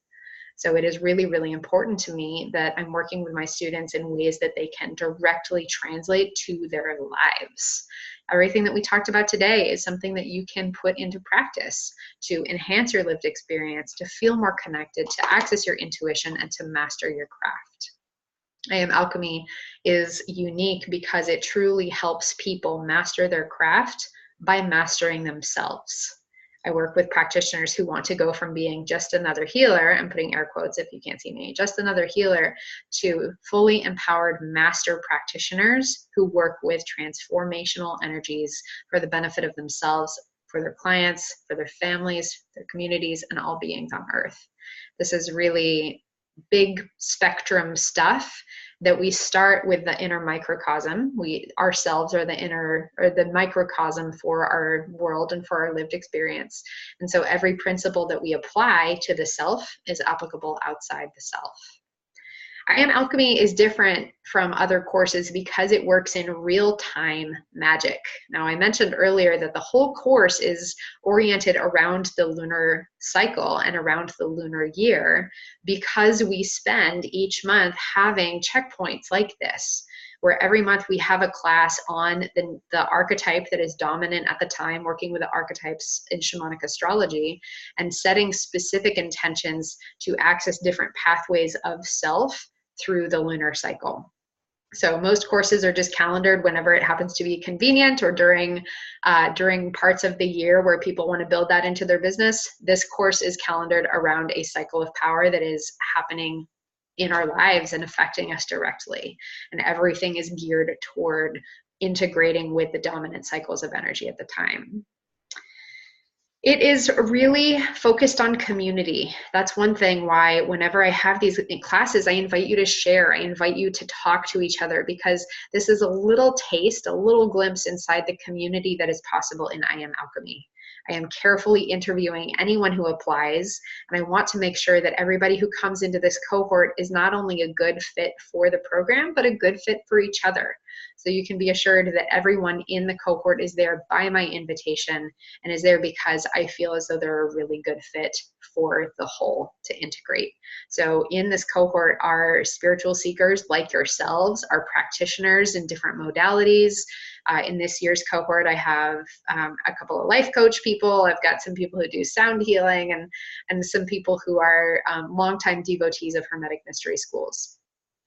So it is really, really important to me that I'm working with my students in ways that they can directly translate to their lives. Everything that we talked about today is something that you can put into practice to enhance your lived experience, to feel more connected, to access your intuition, and to master your craft. I Am Alchemy is unique because it truly helps people master their craft by mastering themselves. I work with practitioners who want to go from being just another healer, I'm putting air quotes if you can't see me, just another healer, to fully empowered master practitioners who work with transformational energies for the benefit of themselves, for their clients, for their families, their communities, and all beings on earth. This is really big spectrum stuff that we start with the inner microcosm. We ourselves are the inner or the microcosm for our world and for our lived experience. And so every principle that we apply to the self is applicable outside the self. I Am Alchemy is different from other courses because it works in real-time magic. Now, I mentioned earlier that the whole course is oriented around the lunar cycle and around the lunar year because we spend each month having checkpoints like this, where every month we have a class on the archetype that is dominant at the time, working with the archetypes in shamanic astrology, and setting specific intentions to access different pathways of self through the lunar cycle. So most courses are just calendared whenever it happens to be convenient or during parts of the year where people want to build that into their business. This course is calendared around a cycle of power that is happening in our lives and affecting us directly. And everything is geared toward integrating with the dominant cycles of energy at the time. It is really focused on community. That's one thing why whenever I have these classes, I invite you to share. I invite you to talk to each other because this is a little taste, a little glimpse inside the community that is possible in I Am Alchemy. I am carefully interviewing anyone who applies, and I want to make sure that everybody who comes into this cohort is not only a good fit for the program, but a good fit for each other. So you can be assured that everyone in the cohort is there by my invitation and is there because I feel as though they're a really good fit for the whole to integrate. So in this cohort are spiritual seekers like yourselves, are practitioners in different modalities. In this year's cohort, I have a couple of life coach people. I've got some people who do sound healing and some people who are longtime devotees of Hermetic mystery schools.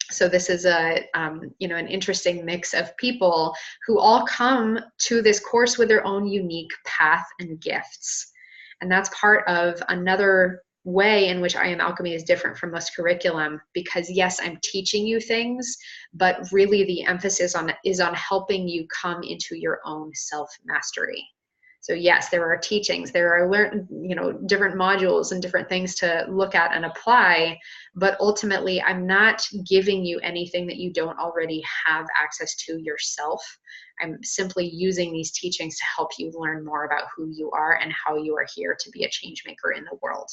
So this is an interesting mix of people who all come to this course with their own unique path and gifts. And that's part of another way in which I Am Alchemy is different from most curriculum, because yes, I'm teaching you things, but really the emphasis is on helping you come into your own self-mastery. So yes, there are teachings, there are different modules and different things to look at and apply, but ultimately I'm not giving you anything that you don't already have access to yourself. I'm simply using these teachings to help you learn more about who you are and how you are here to be a change maker in the world.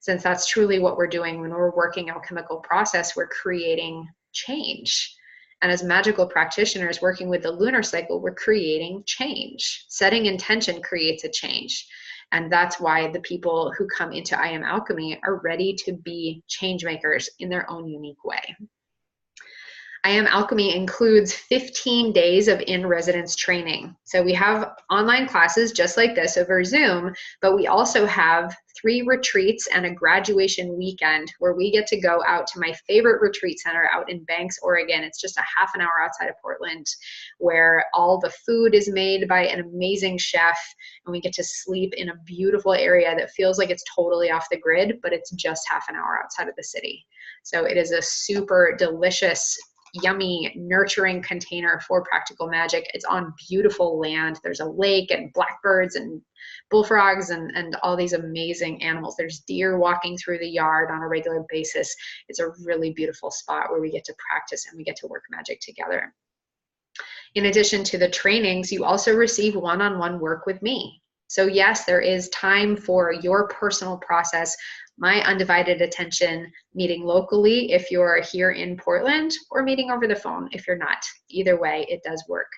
Since that's truly what we're doing when we're working alchemical process, we're creating change. And as magical practitioners working with the lunar cycle, we're creating change. Setting intention creates a change. And that's why the people who come into I Am Alchemy are ready to be change makers in their own unique way. I Am Alchemy includes 15 days of in-residence training. So we have online classes just like this over Zoom, but we also have 3 retreats and a graduation weekend where we get to go out to my favorite retreat center out in Banks, Oregon. It's just a half an hour outside of Portland, where all the food is made by an amazing chef, and we get to sleep in a beautiful area that feels like it's totally off the grid, but it's just half an hour outside of the city. So it is a super delicious, yummy, nurturing container for practical magic. It's on beautiful land. There's a lake and blackbirds and bullfrogs and all these amazing animals. There's deer walking through the yard on a regular basis. It's a really beautiful spot where we get to practice and we get to work magic together. In addition to the trainings, you also receive one-on-one work with me. So yes, there is time for your personal process, my undivided attention, meeting locally if you're here in Portland, or meeting over the phone if you're not. Either way, it does work.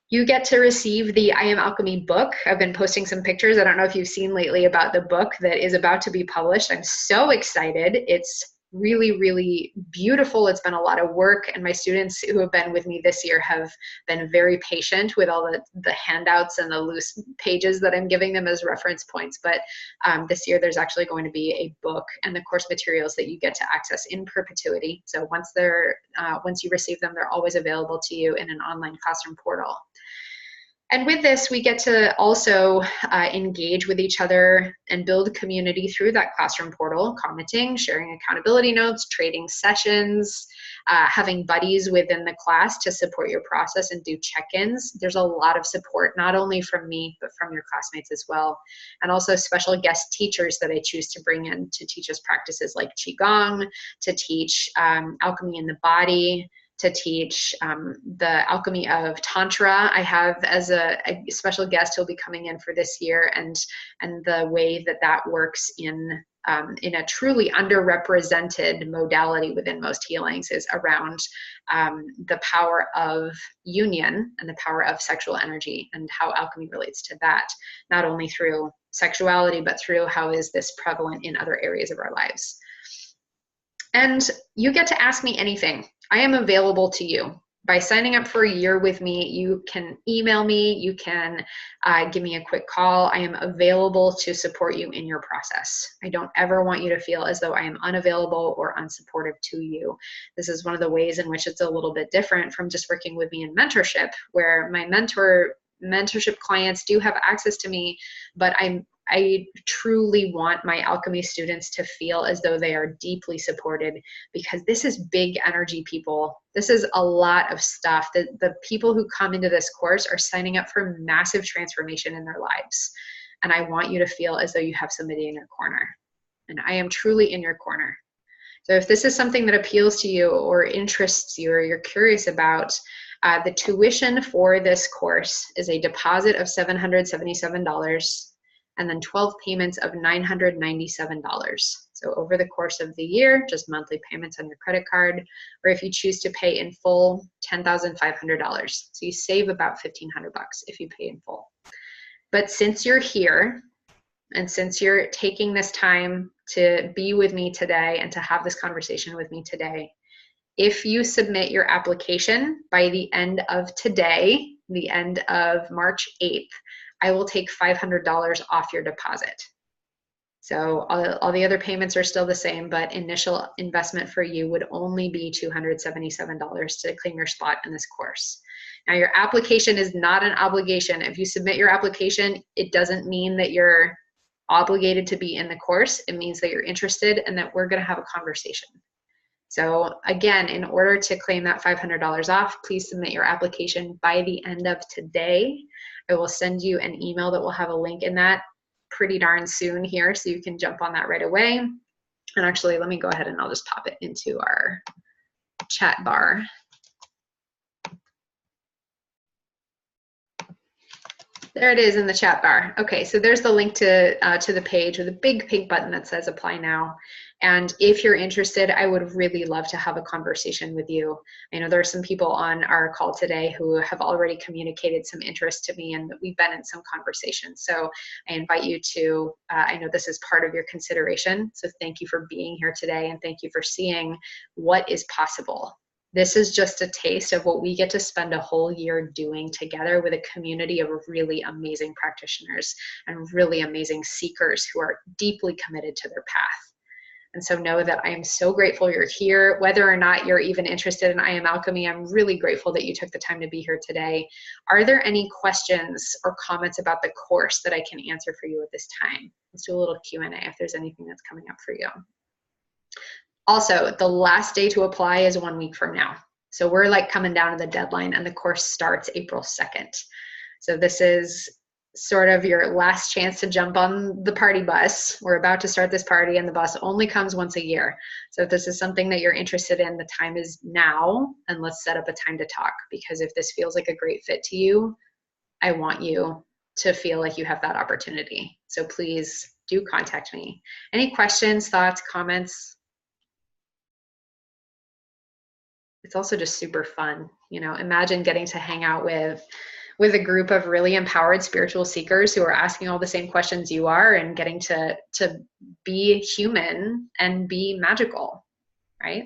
You get to receive the I Am Alchemy book. I've been posting some pictures. I don't know if you've seen lately about the book that is about to be published. I'm so excited. It's really, really beautiful. It's been a lot of work, and my students who have been with me this year have been very patient with all the handouts and the loose pages that I'm giving them as reference points. But this year there's actually going to be a book and the course materials that you get to access in perpetuity. So once you receive them, they're always available to you in an online classroom portal. And with this, we get to also engage with each other and build community through that classroom portal, commenting, sharing accountability notes, trading sessions, having buddies within the class to support your process and do check-ins. There's a lot of support, not only from me, but from your classmates as well. And also special guest teachers that I choose to bring in to teach us practices like Qigong, to teach alchemy in the body, to teach the alchemy of Tantra. I have as a special guest who'll be coming in for this year, and the way that works in a truly underrepresented modality within most healings is around the power of union and the power of sexual energy and how alchemy relates to that, not only through sexuality, but through how is this prevalent in other areas of our lives. And you get to ask me anything. I am available to you. By signing up for a year with me, you can email me, you can give me a quick call. I am available to support you in your process. I don't ever want you to feel as though I am unavailable or unsupportive to you. This is one of the ways in which it's a little bit different from just working with me in mentorship, where my mentorship clients do have access to me, but I truly want my alchemy students to feel as though they are deeply supported, because this is big energy, people. This is a lot of stuff. The people who come into this course are signing up for massive transformation in their lives. And I want you to feel as though you have somebody in your corner. And I am truly in your corner. So if this is something that appeals to you or interests you or you're curious about, The tuition for this course is a deposit of $777 and then 12 payments of $997. So over the course of the year, just monthly payments on your credit card, or if you choose to pay in full, $10,500. So you save about $1,500 if you pay in full. But since you're here, and since you're taking this time to be with me today and to have this conversation with me today, if you submit your application by the end of today, the end of March 8th, I will take $500 off your deposit. So all the other payments are still the same, but initial investment for you would only be $277 to claim your spot in this course. Now, your application is not an obligation. If you submit your application, it doesn't mean that you're obligated to be in the course. It means that you're interested and that we're going to have a conversation. So again, in order to claim that $500 off, please submit your application by the end of today. I will send you an email that will have a link in that pretty darn soon here, so you can jump on that right away. And actually, let me go ahead and I'll just pop it into our chat bar. There it is in the chat bar. Okay, so there's the link to the page with a big pink button that says apply now. And if you're interested, I would really love to have a conversation with you. I know there are some people on our call today who have already communicated some interest to me, and we've been in some conversations. So I invite you to, I know this is part of your consideration. So thank you for being here today, and thank you for seeing what is possible. This is just a taste of what we get to spend a whole year doing together with a community of really amazing practitioners and really amazing seekers who are deeply committed to their path. And so know that I am so grateful you're here. Whether or not you're even interested in I Am Alchemy, I'm really grateful that you took the time to be here today. Are there any questions or comments about the course that I can answer for you at this time? Let's do a little Q&A if there's anything that's coming up for you. Also, the last day to apply is 1 week from now. So we're like coming down to the deadline, and the course starts April 2nd. So this is sort of your last chance to jump on the party bus. We're about to start this party, and the bus only comes once a year. So if this is something that you're interested in, the time is now, and let's set up a time to talk, because if this feels like a great fit to you, I want you to feel like you have that opportunity. So please do contact me. Any questions, thoughts, comments? It's also just super fun. You know, imagine getting to hang out with a group of really empowered spiritual seekers who are asking all the same questions you are, and getting to be human and be magical, right?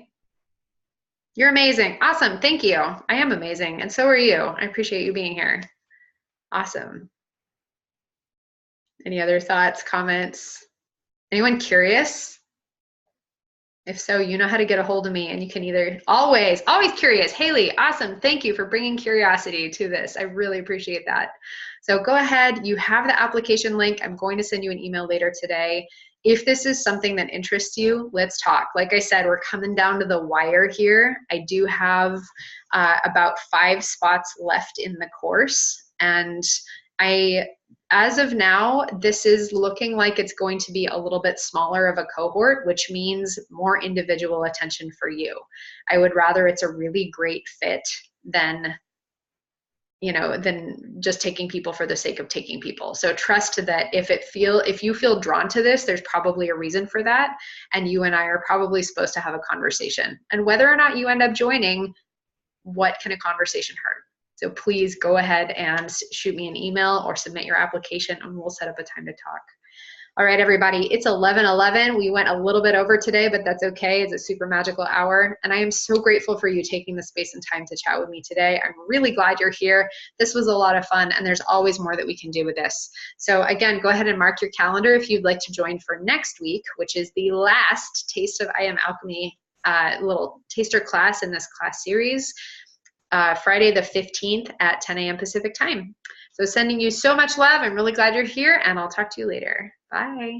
You're amazing. Awesome. Thank you. I am amazing. And so are you. I appreciate you being here. Awesome. Any other thoughts, comments? Anyone curious? If so, you know how to get a hold of me, and you can either always curious. Haley, awesome. Thank you for bringing curiosity to this. I really appreciate that. So go ahead. You have the application link. I'm going to send you an email later today. If this is something that interests you, let's talk. Like I said, we're coming down to the wire here. I do have about 5 spots left in the course, and as of now, this is looking like it's going to be a little bit smaller of a cohort, which means more individual attention for you. I would rather it's a really great fit than just taking people for the sake of taking people. So trust that if you feel drawn to this, there's probably a reason for that. And you and I are probably supposed to have a conversation. And whether or not you end up joining, what can a conversation hurt? So please go ahead and shoot me an email or submit your application, and we'll set up a time to talk. All right, everybody, it's 11:11. We went a little bit over today, but that's okay. It's a super magical hour. And I am so grateful for you taking the space and time to chat with me today. I'm really glad you're here. This was a lot of fun, and there's always more that we can do with this. So again, go ahead and mark your calendar if you'd like to join for next week, which is the last Taste of I Am Alchemy little taster class in this class series. Friday the 15th at 10 a.m. Pacific time. So sending you so much love. I'm really glad you're here, and I'll talk to you later. Bye.